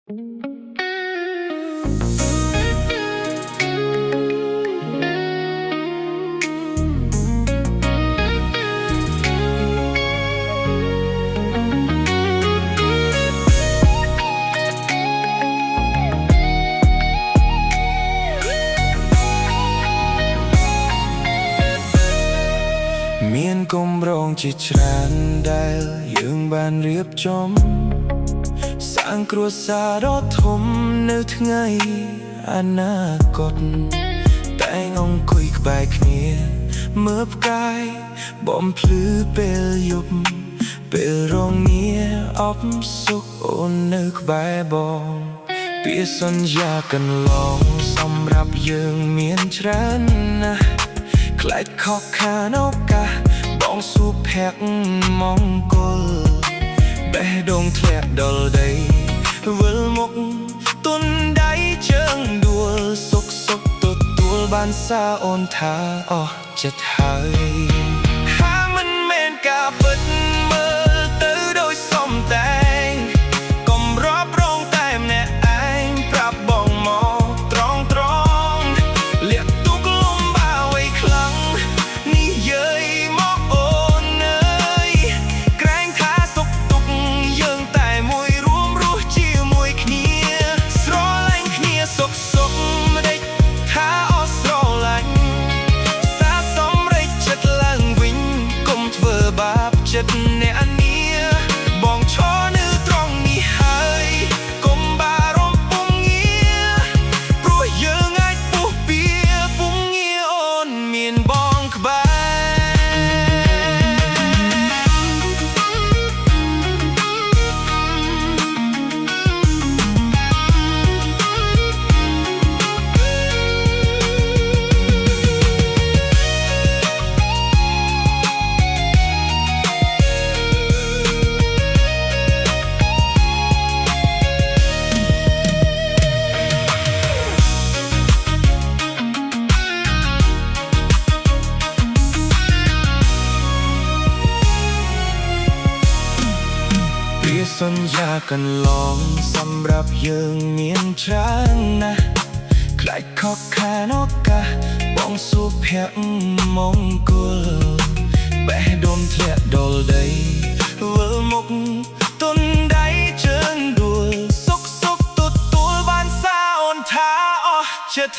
មានគម្រោងជាច្រើនដែលយើងបានរៀបចំសាងគ្រួសារដ៏ធំនៅថ្ងៃអនាគតតែងអង្គុយក្បែរគ្នាមើលផ្កាយបំភ្លឺពេលយប់ពេលរងាអបសុខអូននៅក្បែរបងពាក្យសន្យាកន្លងសម្រាប់យើងមានច្រើនណាស់ខ្លាចខកខានឱកាសបងសុភ័ក្រមង្គលបេះដូងធ្លាក់ដល់ដីវិលមកទុនដៃជើងដួលសុខទទួលបានសារអូនថាអស់ចិត្តហើយហាមិនមែនការពិតមើលទៅដោយសំតែងកុំរាប់រងតែម្នាក់ឯងប្រាប់បងមកត្រង់លាក់ទុកលំបាវឲ្យខ្លាំងនិយាយមកអូនអើយក្រែងថាសុខទុក្ខយើងតែមួយរួមរស់ជាមួយគ្នាស្រឡាញ់គ្នាសុខម្ដេចថាអស់ស្រឡាញ់សាសម្រេចចិត្តឡើងវិញកុំធ្វើបាបចិត្តអ្នកនាបងឈរនៅត្រង់នេះហើយកុំបារម្ភពុំងារព្រោះយើងអាចពុះពៀពុំងារអូនមានបងក្បែរសន្យាកន្លងសម្រាប់យើងមានច្រើនណាស់ខ្លាចខកខានឱកាសបងសុភ័ក្រមង្គលបេះដូងធ្លាក់ដល់ដីវិលមកទុនដៃជើងដួលសុខទទួលបានសារអូនថាអស់ចិត្ត